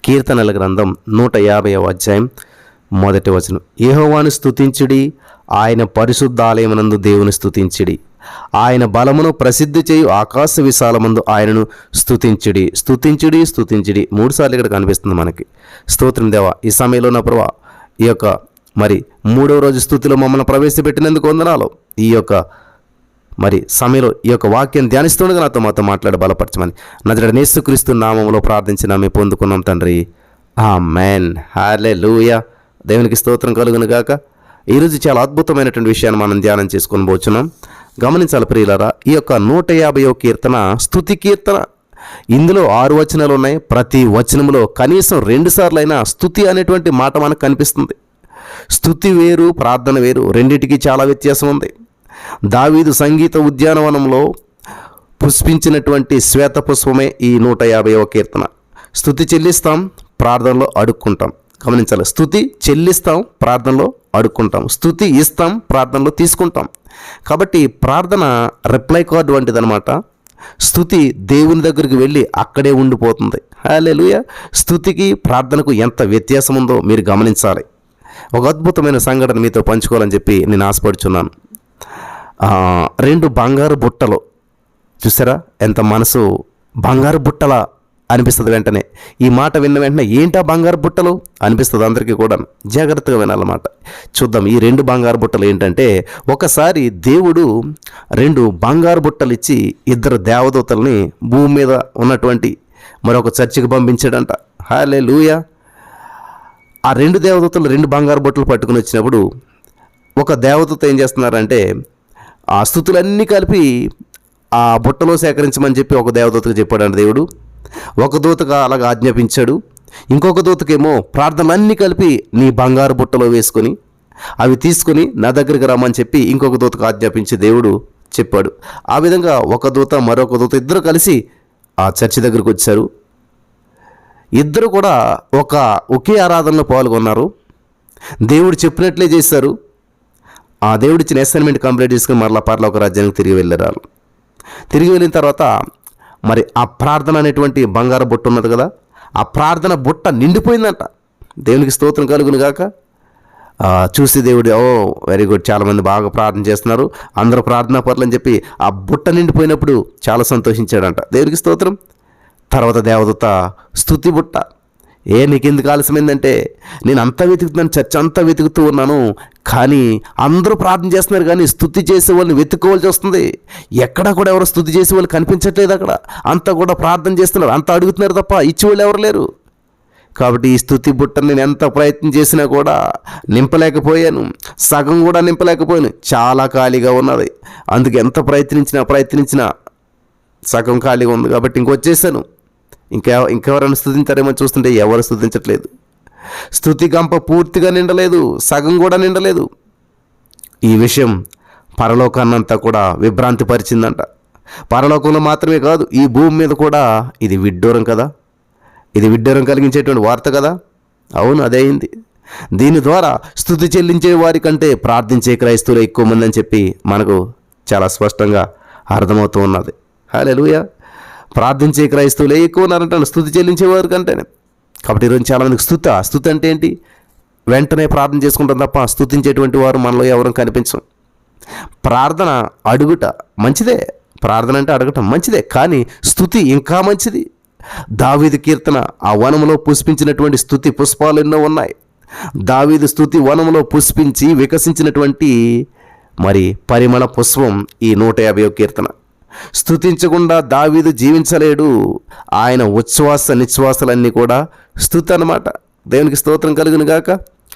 కీర్తనల గ్రంథం 150వ అధ్యాయం 1వ వచనం. యెహోవాను స్తుతించుడి, ఆయన పరిశుద్ధాలయమునందు దేవుని స్తుతించుడి, ఆయన బలమును ప్రసిద్ధి చేయు ఆకాశ విశాలమందు ఆయనను స్తుతించుడి. స్తుతించుడి స్తుతించుడి 3 సార్లు ఇక్కడ కనిపిస్తుంది మనకి. స్తోత్రం దేవా. ఈ సమయంలో నా ప్రభా, ఈ యొక్క మరి 3వ రోజు స్తుతిలో మమ్మల్ని ప్రవేశపెట్టినందుకు వందనాలు. ఈ యొక్క మరి సమయంలో ఈ యొక్క వాక్యం ధ్యానిస్తుండగా నాతో మాతో మాట్లాడి బలపరచమని నజరేయుడైన యేసుక్రీస్తు నామములో ప్రార్థించిన మేము పొందుకున్నాం తండ్రి. ఆమేన్. హల్లెలూయా. దేవునికి స్తోత్రం కలుగును గాక. ఈరోజు చాలా అద్భుతమైనటువంటి విషయాన్ని మనం ధ్యానం చేసుకొని పోతున్నాం. గమనించాలి ప్రియులారా, ఈ యొక్క 150వ కీర్తన స్తుతి కీర్తన. ఇందులో 6 వచనాలు ఉన్నాయి. ప్రతి వచనంలో కనీసం 2 సార్లైనా స్తుతి అనేటువంటి మాట మనకు కనిపిస్తుంది. స్తుతి వేరు, ప్రార్థన వేరు, రెండింటికి చాలా వ్యత్యాసం ఉంది. దావీదు సంగీత ఉద్యానవనంలో పుష్పించినటువంటి శ్వేత పుష్పమే ఈ 150వ కీర్తన. స్తుతి చెల్లిస్తాం, ప్రార్థనలో అడుక్కుంటాం. గమనించాలి, స్తుతి చెల్లిస్తాం, ప్రార్థనలో అడుక్కుంటాం. స్తుతి ఇస్తాం, ప్రార్థనలో తీసుకుంటాం. కాబట్టి ప్రార్థన రిప్లై కార్డు వంటిదనమాట. స్తుతి దేవుని దగ్గరికి వెళ్ళి అక్కడే ఉండిపోతుంది. హల్లెలూయా. స్తుతికి ప్రార్థనకు ఎంత వ్యత్యాసం ఉందో మీరు గమనించాలి. ఒక అద్భుతమైన సంఘటన మీతో పంచుకోవాలని చెప్పి నేను ఆశపడుచున్నాను. 2 బంగారు బుట్టలు చూసారా, ఎంత మనసు బంగారు బుట్టలా అనిపిస్తుంది. వెంటనే ఈ మాట విన్న వెంటనే ఏంటా బంగారు బుట్టలు అనిపిస్తుంది అందరికీ కూడా. జాగ్రత్తగా వినాలన్నమాట. చూద్దాం ఈ 2 బంగారు బుట్టలు ఏంటంటే, ఒకసారి దేవుడు 2 బంగారు బుట్టలు ఇచ్చి 2 దేవదూతల్ని భూమి మీద ఉన్నటువంటి మరొక చర్చికి పంపించాడంట. హల్లెలూయా. ఆ 2 దేవదూతలు 2 బంగారు బుట్టలు పట్టుకుని వచ్చినప్పుడు ఒక దేవదూత ఏం చేస్తున్నారంటే, ఆ స్తుతులన్నీ కలిపి ఆ బుట్టలో సేకరించమని చెప్పి ఒక దేవదూతకు చెప్పాడంట దేవుడు. ఒక దూతగా అలాగ ఆజ్ఞాపించాడు. ఇంకొక దూతకేమో ప్రార్థనలన్నీ కలిపి నీ బంగారు బుట్టలో వేసుకొని అవి తీసుకొని నా దగ్గరికి రమ్మని చెప్పి ఇంకొక దూతకు ఆజ్ఞాపించి దేవుడు చెప్పాడు. ఆ విధంగా ఒక దూత మరొక దూత ఇద్దరు కలిసి ఆ చర్చి దగ్గరికి వచ్చారు. ఇద్దరు కూడా ఒకే ఆరాధనలో పాల్గొన్నారు. దేవుడు చెప్పినట్లే చేశారు. ఆ దేవుడిచ్చిన అసైన్మెంట్ కంప్లీట్ చేసుకుని మరలా పరలోక రాజ్యానికి తిరిగి వెళ్ళారు. తిరిగి వెళ్ళిన తర్వాత మరి ఆ ప్రార్థన అనేటువంటి బంగారు బుట్ట ఉన్నది కదా, ఆ ప్రార్థన బుట్ట నిండిపోయిందంట. దేవునికి స్తోత్రం కలుగును గాక. చూసి దేవుడు వెరీ గుడ్, చాలామంది బాగా ప్రార్థన చేస్తున్నారు, అందరూ ప్రార్థనా పరులు అని చెప్పి ఆ బుట్ట నిండిపోయినప్పుడు చాలా సంతోషించాడంట. దేవునికి స్తోత్రం. తర్వాత దేవదూత స్తుతి బుట్ట, నీకెందుకు ఆలస్యమైందంటే, నేను అంతా వెతుకుతున్నాను, చర్చ అంతా వెతుకుతూ ఉన్నాను, కానీ అందరూ ప్రార్థన చేస్తున్నారు కానీ స్తుతి చేసే వాళ్ళని వెతుక్కోవాల్సి వస్తుంది. ఎక్కడా కూడా ఎవరు స్తుతి చేసే వాళ్ళు కనిపించట్లేదు. అక్కడ అంతా కూడా ప్రార్థన చేస్తున్నారు, అంతా అడుగుతున్నారు తప్ప ఇచ్చేవాళ్ళు ఎవరు లేరు. కాబట్టి ఈ స్తుతి బుట్టను నేను ఎంత ప్రయత్నం చేసినా కూడా నింపలేకపోయాను, సగం కూడా నింపలేకపోయాను, చాలా ఖాళీగా ఉన్నది. అందుకే ఎంత ప్రయత్నించినా సగం ఖాళీగా ఉంది. కాబట్టి ఇంకొచ్చేసాను. ఇంకెవరైనా స్తుతించారేమో చూస్తుంటే ఎవరు స్తుతించట్లేదు. స్తుతి గంప పూర్తిగా నిండలేదు, సగం కూడా నిండలేదు. ఈ విషయం పరలోకాన్నంతా కూడా విభ్రాంతి పరిచిందంట. పరలోకంలో మాత్రమే కాదు, ఈ భూమి మీద కూడా ఇది విడ్డూరం కదా, ఇది విడ్డూరం కలిగించేటువంటి వార్త కదా. అవును, అదే అయింది. దీని ద్వారా స్తుతి చెల్లించే వారి కంటే ప్రార్థించే క్రైస్తవులు ఎక్కువ మంది అని చెప్పి మనకు చాలా స్పష్టంగా అర్థమవుతూ ఉన్నది. హల్లెలూయా. ప్రార్థించే క్రైస్తవులే ఎక్కువ ఉన్నారంటాను స్తుతి చెల్లించేవారు కంటేనే. కాబట్టి ఈరోజు చాలామందికి స్తుతి అంటే ఏంటి, వెంటనే ప్రార్థన చేసుకుంటాం తప్ప స్తుతించేటువంటి వారు మనలో ఎవరూ కనిపించం. ప్రార్థన అడుగుట మంచిదే, ప్రార్థన అంటే అడగటం మంచిదే, కానీ స్తుతి ఇంకా మంచిది. దావీదు కీర్తన, ఆ వనంలో పుష్పించినటువంటి స్తుతి పుష్పాలు ఎన్నో ఉన్నాయి. దావీదు స్తుతి వనంలో పుష్పించి వికసించినటువంటి మరి పరిమళ పుష్పం ఈ 150వ కీర్తన. స్తుతించకుండా దావీదు జీవించలేడు. ఆయన ఉచ్ఛ్వాస నిశ్వాసాలన్నీ కూడా స్తుతి అన్నమాట. దేవునికి స్తోత్రం కలుగును గాక.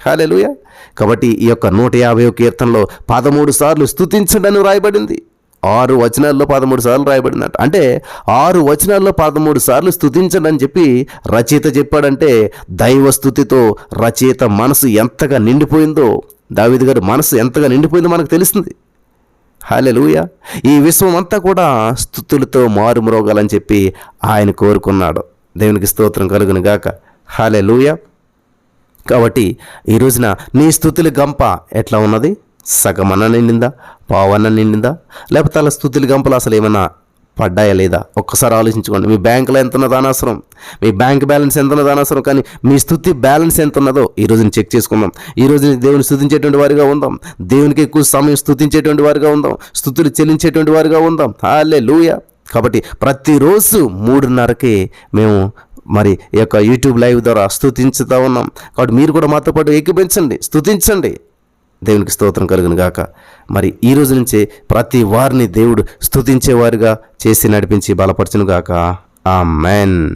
హల్లెలూయా. కాబట్టి ఈ యొక్క 150వ కీర్తనలో 13 సార్లు స్తుతించండి రాయబడింది. 6 వచనాల్లో 13 సార్లు రాయబడిందంట. అంటే 6 వచనాల్లో 13 సార్లు స్తుతించండి అని చెప్పి రచయిత చెప్పాడంటే, దైవ స్తుతితో రచయిత మనసు ఎంతగా నిండిపోయిందో, దావీదు గారి మనసు ఎంతగా నిండిపోయిందో మనకు తెలుస్తుంది. హల్లెలూయా. ఈ విశ్వం అంతా కూడా స్తుతులతో మారుమ్రోగాలని చెప్పి ఆయన కోరుకున్నాడు. దేవునికి స్తోత్రం కలుగును గాక. హల్లెలూయా. కాబట్టి ఈ రోజున నీ స్తుతుల గంప ఎట్లా ఉన్నది? సగమన్న నిండిందా, పావన్న నిండిందా, లేకపోతే అలా స్తుతుల గంపలు అసలు ఏమన్నా పడ్డాయా లేదా ఒక్కసారి ఆలోచించుకోండి. మీ బ్యాంకులో ఎంత ఉన్నదో అనవసరం, మీ బ్యాంక్ బ్యాలెన్స్ ఎంత ఉన్నదో అనవసరం, కానీ మీ స్తుతి బ్యాలెన్స్ ఎంత ఉన్నదో ఈరోజు చెక్ చేసుకుందాం. ఈరోజు దేవుని స్తుతించేటువంటి వారిగా ఉందాం. దేవునికి ఎక్కువ సమయం స్తుతించేటువంటి వారిగా ఉందాం. స్తుతులు చెల్లించేటువంటి వారిగా ఉందాం. హల్లెలూయా. కాబట్టి ప్రతిరోజు 3:30కి మేము మరి ఈ యొక్క యూట్యూబ్ లైవ్ ద్వారా స్తుతించుతూ ఉన్నాం. కాబట్టి మీరు కూడా మాతో పాటు ఏకీభవించండి, స్తుతించండి. దేవునికి స్తోత్రం కలుగును గాక. మరి ఈ రోజు నుంచే ప్రతి వారిని దేవుడు స్తుతించేవారుగా చేసి నడిపించి బలపరచును గాక. ఆమేన్.